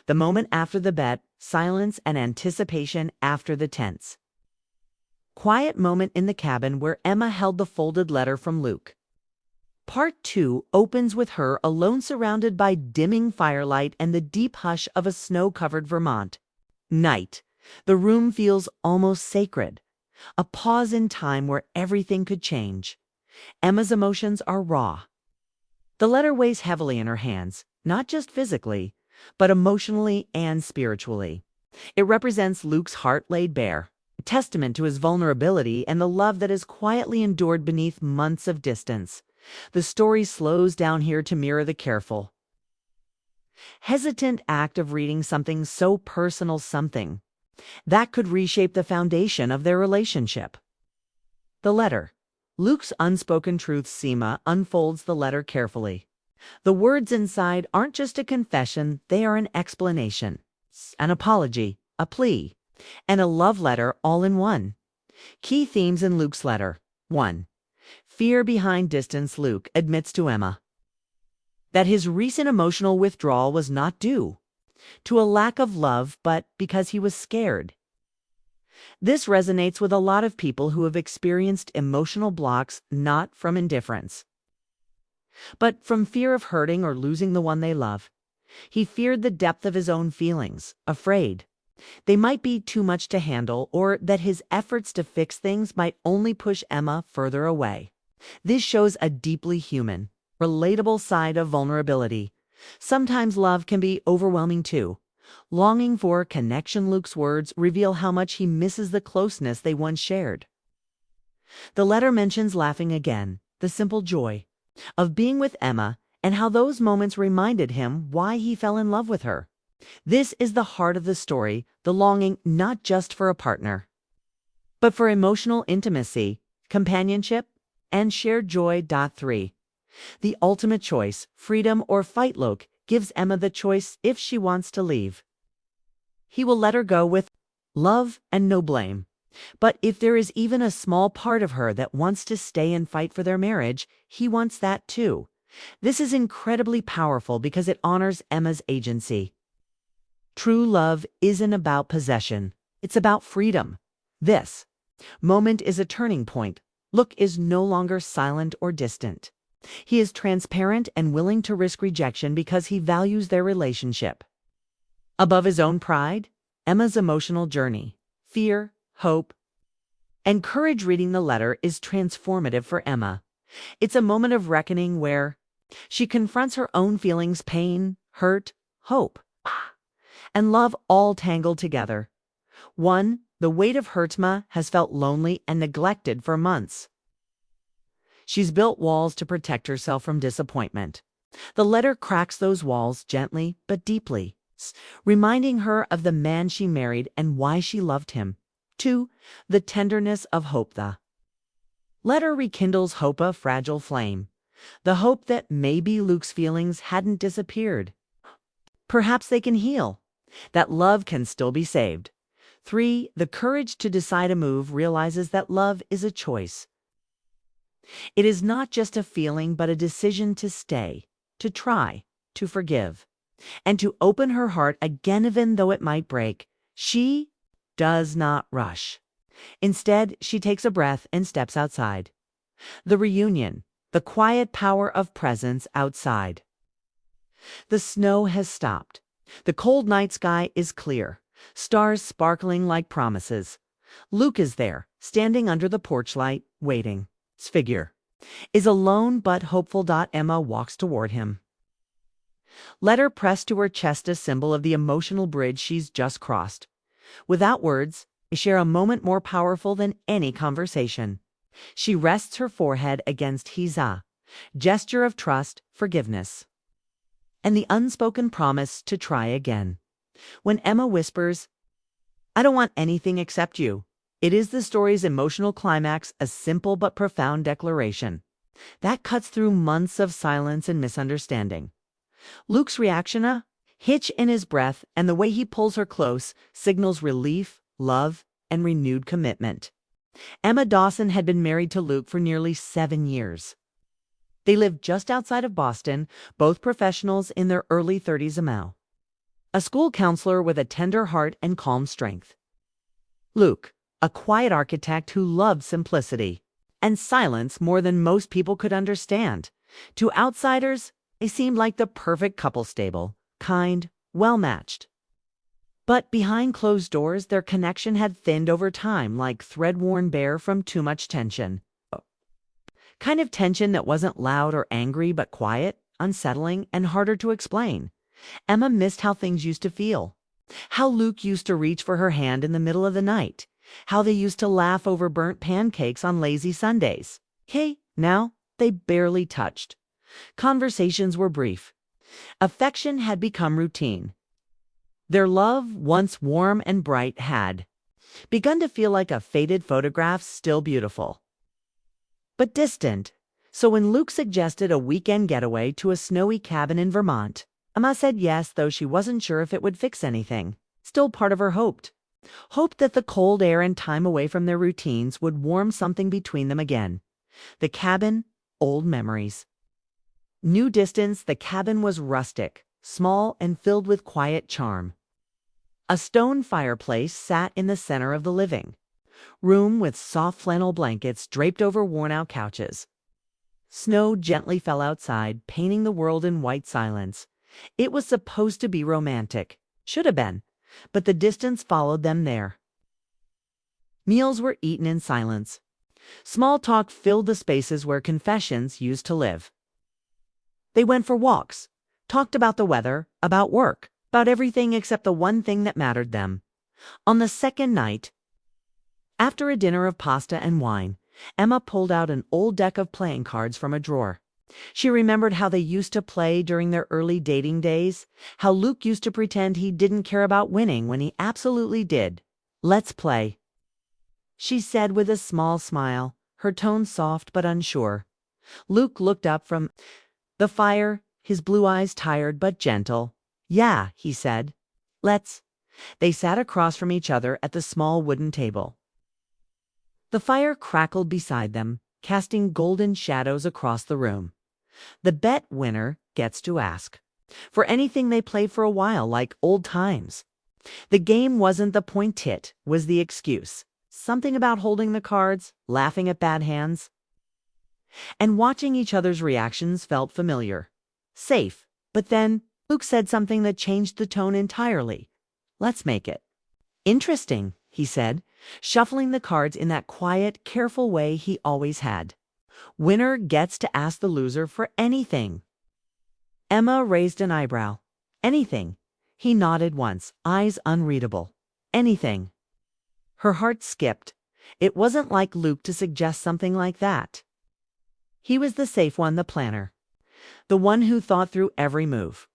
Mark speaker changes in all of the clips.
Speaker 1: The moment after the bet, silence and anticipation after the tense. Quiet moment in the cabin where Emma held the folded letter from Luke. Part 2 opens with her alone surrounded by dimming firelight and the deep hush of a snow-covered Vermont. Night. The room feels almost sacred. A pause in time where everything could change. Emma's emotions are raw. The letter weighs heavily in her hands, not just physically, but emotionally and spiritually. It represents Luke's heart laid bare, a testament to his vulnerability and the love that has quietly endured beneath months of distance. The story slows down here to mirror the careful, hesitant act of reading something so personal, something that could reshape the foundation of their relationship. The letter. Luke's unspoken truth. Seema unfolds the letter carefully. The words inside aren't just a confession, they are an explanation, an apology, a plea, and a love letter all in one. Key themes in Luke's letter. 1. Fear behind distance. Luke admits to Emma that his recent emotional withdrawal was not due to a lack of love, but because he was scared. This resonates with a lot of people who have experienced emotional blocks not from indifference, but from fear of hurting or losing the one they love. He feared the depth of his own feelings, afraid they might be too much to handle or that his efforts to fix things might only push Emma further away. This shows a deeply human, relatable side of vulnerability. Sometimes love can be overwhelming too. Longing for connection. Luke's words reveal how much he misses the closeness they once shared. The letter mentions laughing again, the simple joy of being with Emma, and how those moments reminded him why he fell in love with her. This is the heart of the story, the longing not just for a partner, but for emotional intimacy, companionship, and shared joy. 3. The ultimate choice, freedom or fight. Luke gives Emma the choice if she wants to leave. He will let her go with love and no blame. But if there is even a small part of her that wants to stay and fight for their marriage, he wants that too. This is incredibly powerful because it honors Emma's agency. True love isn't about possession. It's about freedom. This moment is a turning point. Luke is no longer silent or distant. He is transparent and willing to risk rejection because he values their relationship above his own pride. Emma's emotional journey, fear, hope, and courage. Reading the letter is transformative for Emma. It's a moment of reckoning where she confronts her own feelings, pain, hurt, hope, and love all tangled together. 1. The weight of Hertma has felt lonely and neglected for months. She's built walls to protect herself from disappointment. The letter cracks those walls gently but deeply, reminding her of the man she married and why she loved him. 2. The tenderness of hope. The letter rekindles hope, a fragile flame. The hope that maybe Luke's feelings hadn't disappeared. Perhaps they can heal. That love can still be saved. 3. The courage to decide a move. Realizes that love is a choice. It is not just a feeling, but a decision to stay, to try, to forgive, and to open her heart again even though it might break. She does not rush. Instead, she takes a breath and steps outside. The reunion, the quiet power of presence outside. The snow has stopped. The cold night sky is clear, stars sparkling like promises. Luke is there, standing under the porch light, waiting. His figure is alone but hopeful. Emma walks toward him. Letter pressed to her chest, a symbol of the emotional bridge she's just crossed. Without words, they share a moment more powerful than any conversation. She rests her forehead against his, gesture of trust, forgiveness, and the unspoken promise to try again. When Emma whispers, "I don't want anything except you," it is the story's emotional climax, a simple but profound declaration that cuts through months of silence and misunderstanding. Luke's reaction, a hitch in his breath, and the way he pulls her close, signals relief, love, and renewed commitment. Emma Dawson had been married to Luke for nearly 7 years. They lived just outside of Boston, both professionals in their early 30s. a school counselor with a tender heart and calm strength. Luke, a quiet architect who loved simplicity and silence more than most people could understand. To outsiders, they seemed like the perfect couple, stable, kind, well-matched. But behind closed doors, their connection had thinned over time like thread-worn bare from too much tension. Kind of tension that wasn't loud or angry, but quiet, unsettling, and harder to explain. Emma missed how things used to feel. How Luke used to reach for her hand in the middle of the night. How they used to laugh over burnt pancakes on lazy Sundays. Now they barely touched. Conversations were brief. Affection had become routine. Their love, once warm and bright, had begun to feel like a faded photograph, still beautiful, but distant. So when Luke suggested a weekend getaway to a snowy cabin in Vermont, Emma said yes, though she wasn't sure if it would fix anything. Still, part of her hoped that the cold air and time away from their routines would warm something between them again. The cabin, old memories. New distance, the cabin was rustic, small, and filled with quiet charm. A stone fireplace sat in the center of the living room with soft flannel blankets draped over worn-out couches. Snow gently fell outside, painting the world in white silence. It was supposed to be romantic. Should have been. But the distance followed them there. Meals were eaten in silence. Small talk filled the spaces where confessions used to live. They went for walks, talked about the weather, about work, about everything except the one thing that mattered them. On the second night, after a dinner of pasta and wine, Emma pulled out an old deck of playing cards from a drawer. She remembered how they used to play during their early dating days, how Luke used to pretend he didn't care about winning when he absolutely did. "Let's play," she said with a small smile, her tone soft but unsure. Luke looked up from the fire, his blue eyes tired but gentle. "Yeah," he said. "Let's." They sat across from each other at the small wooden table. The fire crackled beside them, casting golden shadows across the room. The bet winner gets to ask for anything. They played for a while, like old times. The game wasn't the point, it was the excuse. Something about holding the cards, laughing at bad hands, and watching each other's reactions felt familiar. Safe. But then Luke said something that changed the tone entirely. "Let's make it interesting," he said, shuffling the cards in that quiet, careful way he always had. "Winner gets to ask the loser for anything." Emma raised an eyebrow. "Anything?" He nodded once, eyes unreadable. "Anything." Her heart skipped. It wasn't like Luke to suggest something like that. He was the safe one, the planner, the one who thought through every move.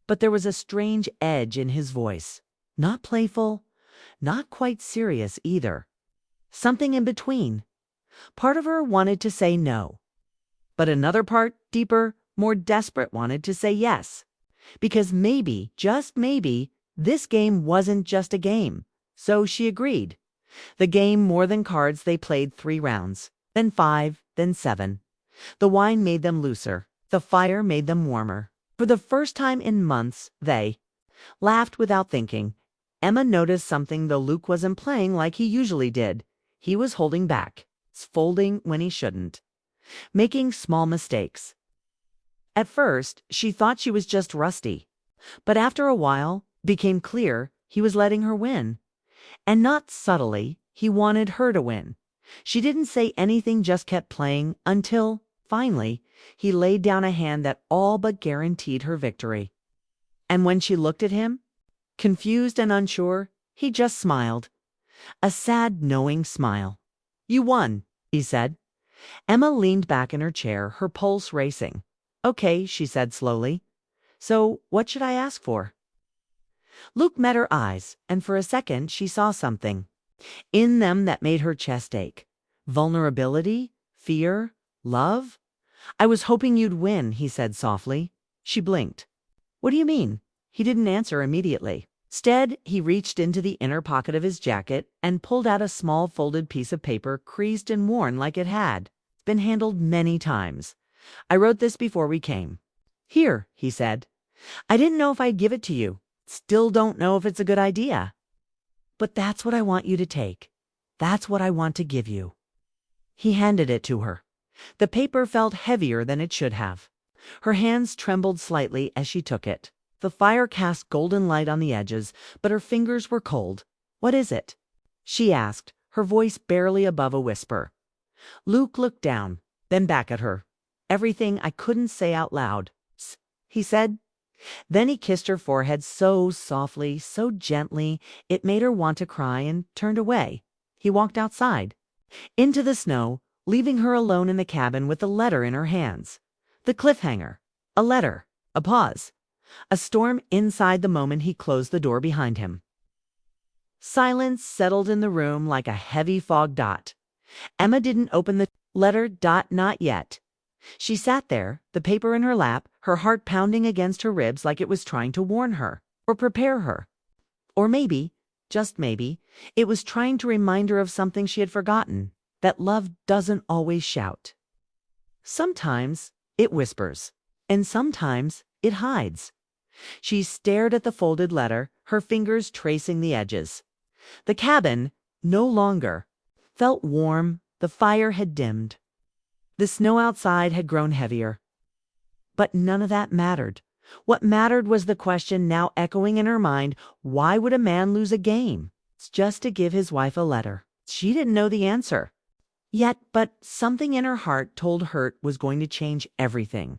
Speaker 1: But there was a strange edge in his voice. Not playful, not quite serious either. Something in between. Part of her wanted to say no, but another part, deeper, more desperate, wanted to say yes. Because maybe, just maybe, this game wasn't just a game. So she agreed. The game, more than cards, they played 3 rounds, then 5, then 7. The wine made them looser. The fire made them warmer. For the first time in months, they laughed without thinking. Emma noticed something, though Luke wasn't playing like he usually did. He was holding back, folding when he shouldn't, making small mistakes. At first, she thought she was just rusty. But after a while, it became clear he was letting her win. And not subtly, he wanted her to win. She didn't say anything, just kept playing until, finally, he laid down a hand that all but guaranteed her victory. And when she looked at him, confused and unsure, he just smiled. A sad, knowing smile. "You won," he said. Emma leaned back in her chair, her pulse racing. "Okay," she said slowly. "So what should I ask for?" Luke met her eyes, and for a second she saw something in them that made her chest ache. Vulnerability, fear, love. "I was hoping you'd win," he said softly. She blinked. "What do you mean?" He didn't answer immediately. Instead, he reached into the inner pocket of his jacket and pulled out a small folded piece of paper, creased and worn like it had been handled many times. "I wrote this before we came." "Here," he said. "I didn't know if I'd give it to you. Still don't know if it's a good idea. But that's what I want you to take. That's what I want to give you." He handed it to her. The paper felt heavier than it should have. Her hands trembled slightly as she took it. The fire cast golden light on the edges, but her fingers were cold. "What is it?" she asked, her voice barely above a whisper. Luke looked down, then back at her. "Everything I couldn't say out loud," he said. Then he kissed her forehead so softly, so gently, it made her want to cry and turned away. He walked outside, into the snow, leaving her alone in the cabin with the letter in her hands. The cliffhanger. A letter. A pause. A storm inside the moment he closed the door behind him. Silence settled in the room like a heavy fog dot. Emma didn't open the letter. Not yet. She sat there, the paper in her lap, her heart pounding against her ribs like it was trying to warn her, or prepare her. Or maybe, just maybe, it was trying to remind her of something she had forgotten, that love doesn't always shout. Sometimes it whispers, and sometimes it hides. She stared at the folded letter, her fingers tracing the edges. The cabin, no longer, felt warm. The fire had dimmed. The snow outside had grown heavier. But none of that mattered. What mattered was the question now echoing in her mind: why would a man lose a game just to give his wife a letter? She didn't know the answer yet, but something in her heart told her it was going to change everything.